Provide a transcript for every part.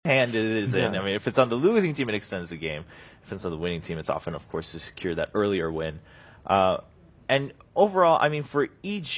hand it is in. I mean, if it's on the losing team, it extends the game. If it's on the winning team, it's often, of course, to secure that earlier win. And overall, I mean, for EG,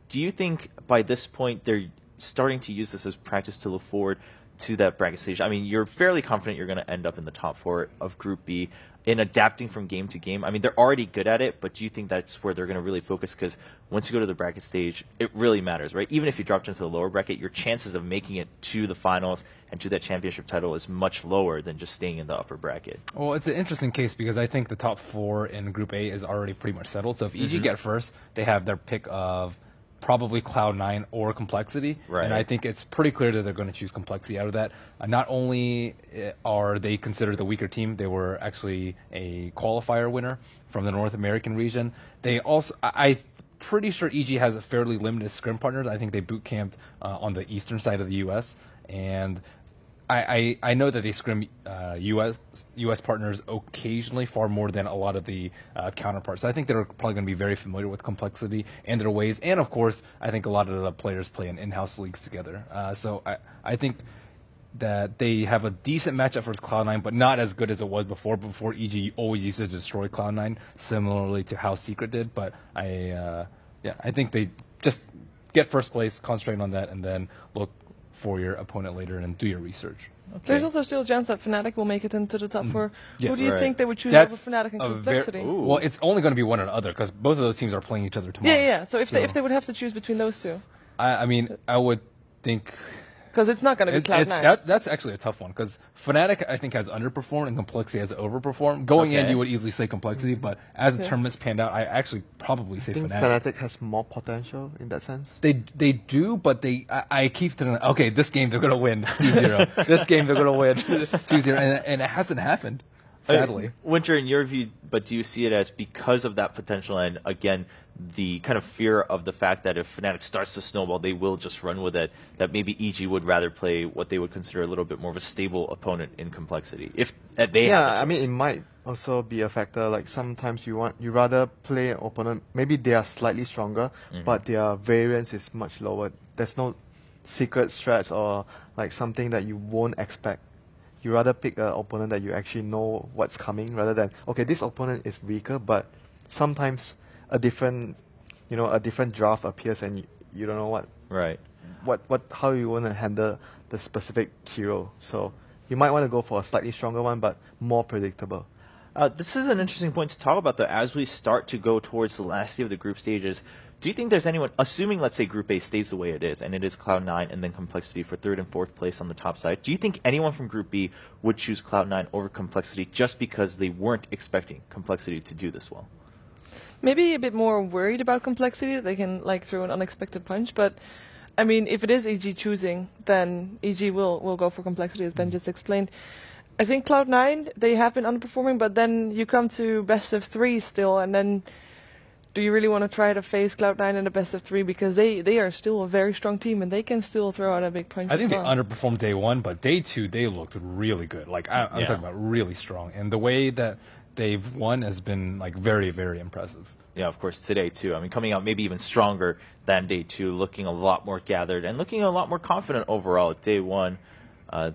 do you think by this point they're starting to use this as practice to look forward to that bracket stage? I mean, you're fairly confident you're going to end up in the top 4 of Group B in adapting from game to game. I mean, they're already good at it, but do you think that's where they're going to really focus? Because once you go to the bracket stage, it really matters, right? Even if you dropped into the lower bracket, your chances of making it to the finals and to that championship title is much lower than just staying in the upper bracket. Well, it's an interesting case because I think the top 4 in Group A is already pretty much settled. So if EG get first, they have their pick of probably Cloud9 or Complexity. Right. And I think it's pretty clear that they're going to choose Complexity out of that. Not only are they considered the weaker team, they were actually a qualifier winner from the North American region. They also, I'm pretty sure EG has a fairly limited scrim partners. I think they boot camped on the eastern side of the U.S. And I know that they scrim U.S. partners occasionally far more than a lot of the counterparts. So I think they're probably going to be very familiar with Complexity and their ways. And, of course, I think a lot of the players play in in-house leagues together. So I think that they have a decent matchup versus Cloud9, but not as good as it was before. Before, EG always used to destroy Cloud9, similarly to how Secret did. But I think they just get first place, concentrate on that, and then look for your opponent later and do your research. Okay. There's also still a chance that Fnatic will make it into the top 4. Yes. Who do you think they would choose That's over Fnatic and Complexity? Well, it's only going to be one or the other because both of those teams are playing each other tomorrow. Yeah. So if they would have to choose between those two, I mean, I would think. Because it's not going to be Cloud9. That's actually a tough one because Fnatic, I think, has underperformed and Complexity has overperformed. Going in, you would easily say Complexity, but as the tournaments panned out, I actually probably say Fnatic. Fnatic has more potential in that sense. They do, but I keep thinking, okay, this game they're going to win 2-0. This game they're going to win 2-0, and it hasn't happened, sadly. Winter, in your view, but do you see it as because of that potential and, again, the kind of fear of the fact that if Fnatic starts to snowball, they will just run with it, that maybe EG would rather play what they would consider a little bit more of a stable opponent in Complexity? If they have a choice. I mean, it might also be a factor. Like sometimes you rather play an opponent, maybe they are slightly stronger, but their variance is much lower. There's no secret strats or like something that you won't expect. You rather pick an opponent that you actually know what's coming rather than, okay, this opponent is weaker, but sometimes a different draft appears and you don't know how you want to handle the specific hero. So you might want to go for a slightly stronger one, but more predictable. This is an interesting point to talk about, though, as we start to go towards the last day of the group stages. Do you think there's anyone, assuming, let's say, Group A stays the way it is, and it is Cloud9 and then Complexity for 3rd and 4th place on the top side, do you think anyone from Group B would choose Cloud9 over Complexity just because they weren't expecting Complexity to do this well? Maybe a bit more worried about Complexity, that they can throw an unexpected punch, but I mean, if it is EG choosing, then EG will go for Complexity, as Ben just explained. I think Cloud9, they have been underperforming, but then you come to best of 3 still, and then do you really want to try to face Cloud9 in the best of 3? Because they are still a very strong team, and they can still throw out a big punch. I think they underperformed day 1, but day 2, they looked really good. I'm talking about really strong. And the way that they've won has been very, very impressive. Yeah, of course, today, too. I mean, coming out maybe even stronger than day 2, looking a lot more gathered and looking a lot more confident overall at day 1.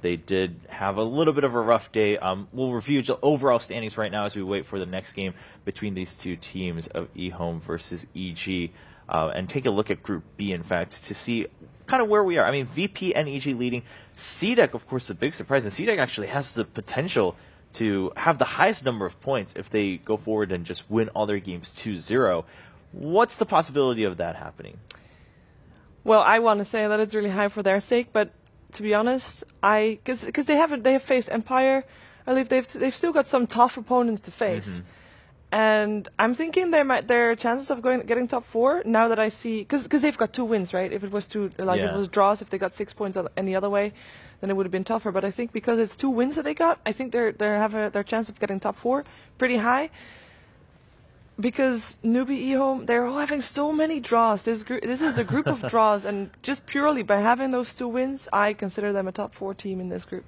They did have a little bit of a rough day. We'll review overall standings right now as we wait for the next game between these two teams of eHome versus EG, and take a look at Group B, in fact, to see kind of where we are. I mean, VP and EG leading. CDEC, of course, a big surprise, and CDEC actually has the potential to have the highest number of points if they go forward and just win all their games 2-0. What's the possibility of that happening? Well, I want to say that it's really high for their sake, but to be honest, because they have faced Empire, I believe they've still got some tough opponents to face, and I'm thinking their chances of getting top 4 now that I see, because they've got 2 wins, right? If it was if it was draws, if they got 6 points any other way, then it would have been tougher. But I think because it's 2 wins that they got, I think they have their chance of getting top 4 pretty high. Because newbie eHome, they're all having so many draws. This is a group of draws, and just purely by having those 2 wins, I consider them a top 4 team in this group.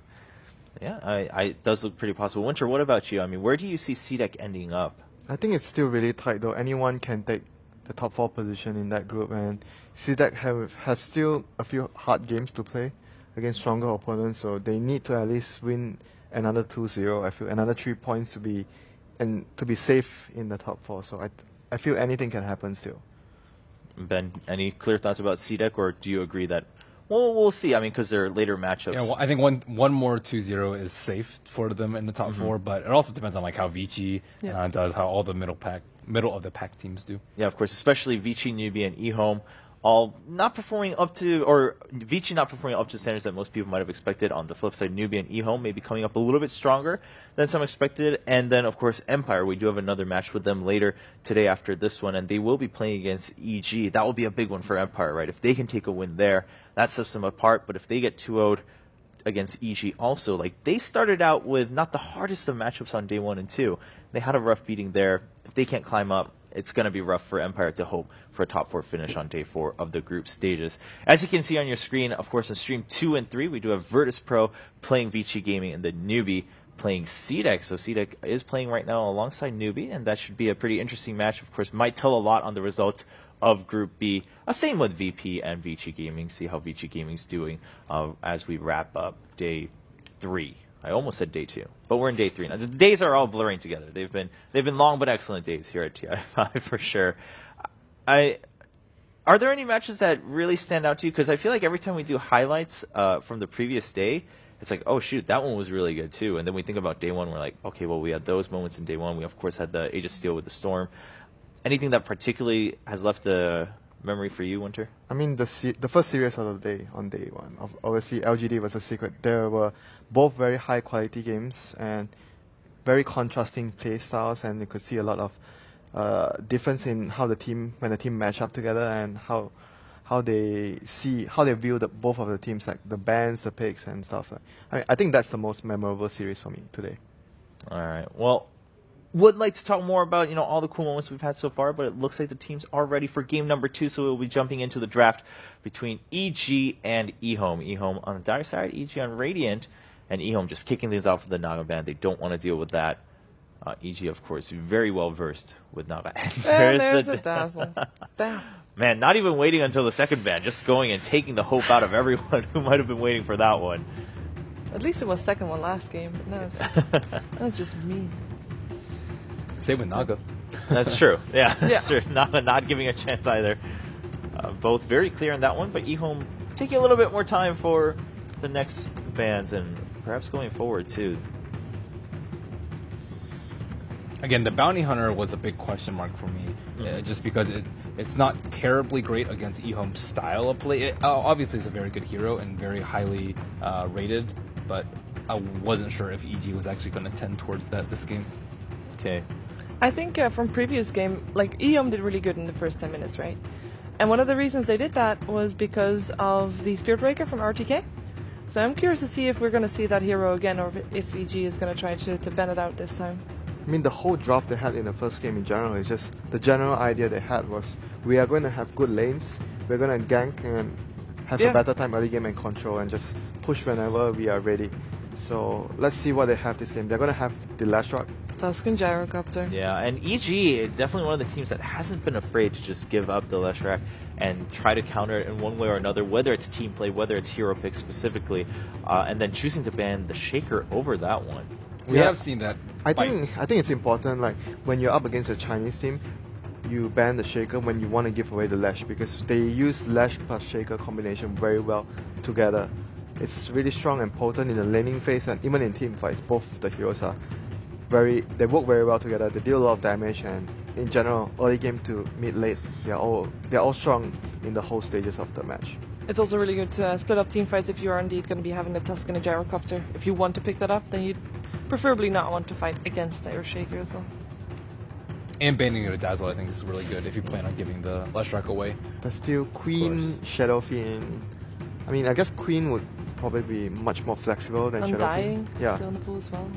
Yeah, it does look pretty possible. Winter, what about you? I mean, where do you see CDEC ending up? I think it's still really tight, though. Anyone can take the top 4 position in that group, and CDEC have still a few hard games to play. against stronger opponents, so they need to at least win another 2-0. I feel another 3 points to be safe in the top 4. So I feel anything can happen still. Ben, any clear thoughts about CDEC, or do you agree that? Well, we'll see. I mean, because they're later matchups. Yeah, well, I think one more 2-0 is safe for them in the top 4, but it also depends on like how Vici does, how all the middle of the pack teams do. Yeah, of course, especially Vici, Newbie, and eHome, all not performing up to, or Vici not performing up to standards that most people might have expected. On the flip side, Newbie and eHome maybe coming up a little bit stronger than some expected. And then, of course, Empire. We do have another match with them later today after this one, and they will be playing against EG. That will be a big one for Empire, right? If they can take a win there, that sets them apart. But if they get 2-0'd against EG also, like, they started out with not the hardest of matchups on day 1 and 2. They had a rough beating there. If they can't climb up, it's going to be rough for Empire to hope for a top 4 finish on day 4 of the group stages. As you can see on your screen, of course, in stream 2 and 3, we do have Virtus Pro playing Vici Gaming and the Newbie playing CDEC. So CDEC is playing right now alongside Newbie, and that should be a pretty interesting match. Of course, might tell a lot on the results of Group B. Same with VP and Vici Gaming. See how Vici Gaming's doing as we wrap up day 3. I almost said day 2, but we're in day 3 now. The days are all blurring together. They've been long but excellent days here at TI5 for sure. Are there any matches that really stand out to you? Because I feel like every time we do highlights from the previous day, it's like, oh shoot, that one was really good too. And then we think about day 1, we're like, okay, well, we had those moments in day 1. We of course had the Age of Steel with the Storm. Anything that particularly has left a memory for you, Winter? I mean, the first series of the day on day 1, obviously LGD was a secret. There were both very high quality games and very contrasting play styles, and you could see a lot of difference in how when the team match up together and how they view both of the teams, like the bans, the picks, and stuff. I think that's the most memorable series for me today. All right. Well, would like to talk more about all the cool moments we've had so far, but it looks like the teams are ready for game number 2, so we'll be jumping into the draft between EG and eHome. eHome on the dire side, EG on Radiant, and eHome just kicking things off with the Naga ban. They don't want to deal with that. EG, of course, very well versed with Naga. There's a Dazzle. Damn. Man, not even waiting until the second ban, just going and taking the hope out of everyone who might have been waiting for that one. At least it was second one last game, but no, that's just mean. Same with Naga. That's true. Yeah, that's true. Not giving a chance either. Both very clear on that one, but eHome taking a little bit more time for the next bans and perhaps going forward too. Again, the Bounty Hunter was a big question mark for me, just because it's not terribly great against eHome's style of play. Obviously, it's a very good hero and very highly rated, but I wasn't sure if EG was actually going to tend towards that this game. Okay. I think from previous game, like eHome did really good in the first 10 minutes, right? And one of the reasons they did that was because of the Spirit Breaker from RTK. So I'm curious to see if we're going to see that hero again, or if EG is going to try to ban it out this time. I mean, the whole draft they had in the first game in general is just the general idea they had was we are going to have good lanes, we're going to gank and have a better time early game and control and just push whenever we are ready. So let's see what they have this game. They're going to have the Lash Rock. Tuscan Gyrocopter. Yeah, and EG, definitely one of the teams that hasn't been afraid to just give up the Leshrac and try to counter it in one way or another, whether it's team play, whether it's hero pick specifically, and then choosing to ban the Shaker over that one. We have seen that. I think it's important, like, when you're up against a Chinese team, you ban the Shaker when you want to give away the Lash, because they use Lash plus Shaker combination very well together. It's really strong and potent in the laning phase, and even in team fights, both the heroes are they work very well together. They deal a lot of damage, and in general, early game to mid late, they're all strong in the whole stages of the match. It's also really good to split up team fights if you are indeed going to be having the Tuscan and Gyrocopter. If you want to pick that up, then you'd preferably not want to fight against the Air Shaker as well. And banning it to Dazzle, I think, is really good if you plan on giving the Leshrac away. There's still Queen, Shadow Fiend. I mean, I guess Queen would probably be much more flexible than Shadow Fiend. Undying, still in the pool as well.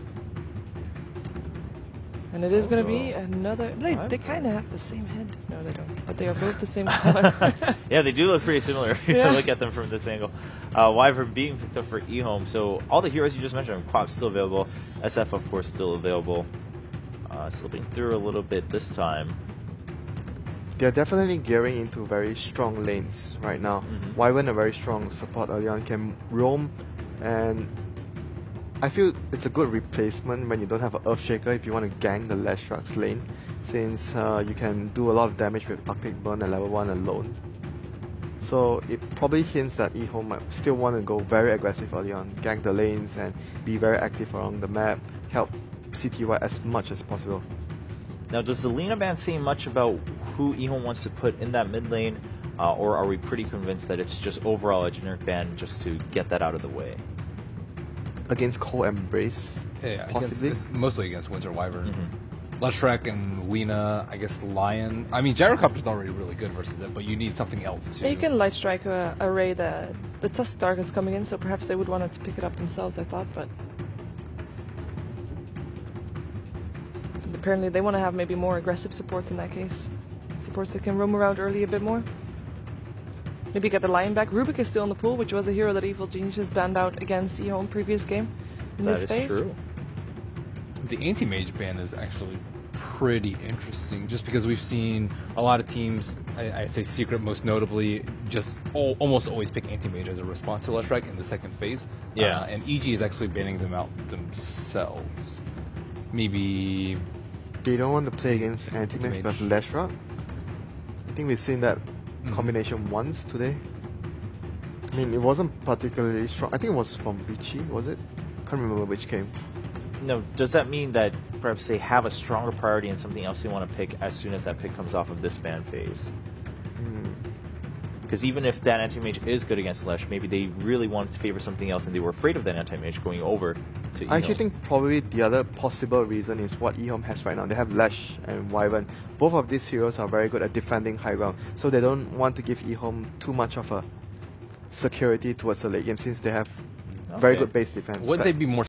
And it is going to be another... They kind of have the same head. No, they don't. But they are both the same color. Yeah, they do look pretty similar if you look at them from this angle. Wyvern being picked up for eHome. So all the heroes you just mentioned, Quap's still available. SF, of course, still available. Slipping through a little bit this time. they're definitely gearing into very strong lanes right now. Wyvern, a very strong support early on, can roam, and I feel it's a good replacement when you don't have an Earthshaker if you want to gank the Leshrax's lane, since you can do a lot of damage with Arctic Burn at level 1 alone. So it probably hints that eHome might still want to go very aggressive early on, gank the lanes and be very active around the map, help CTY as much as possible. Now, does the Lina ban say much about who eHome wants to put in that mid lane, or are we pretty convinced that it's just overall a generic ban just to get that out of the way? Against Cold Embrace, Yeah, possibly. it's mostly against Winter Wyvern. Leshrac and Lina, I guess Lion. I mean, Gyrocopter's already really good versus it, but you need something else too. Yeah, you can light strike a array the Tusk target's coming in, so perhaps they would want to pick it up themselves, I thought, but apparently they want to have maybe more aggressive supports in that case. Supports that can roam around early a bit more. Maybe get the Lion back. Rubik is still in the pool, which was a hero that Evil Geniuses banned out against eHome previous game in this phase. That is true. The anti-mage ban is actually pretty interesting, just because we've seen a lot of teams, I'd say Secret most notably, just almost always pick anti-mage as a response to Leshrac in the second phase. Yeah. And EG is actually banning them out themselves. Maybe They don't want to play against anti-mage but Leshrac. I think we've seen that combination once today. I mean, it wasn't particularly strong. I think it was from Richie, was it? Can't remember which game. No, does that mean that perhaps they have a stronger priority in something else they want to pick as soon as that pick comes off of this ban phase? Because even if that anti-mage is good against Lesh, maybe they really wanted to favor something else and they were afraid of that anti-mage going over to eHome. I actually think probably the other possible reason is what eHome has right now. They have Lash and Wyvern. Both of these heroes are very good at defending high ground, so they don't want to give eHome too much of a security towards the late game since they have very good base defense. would they be more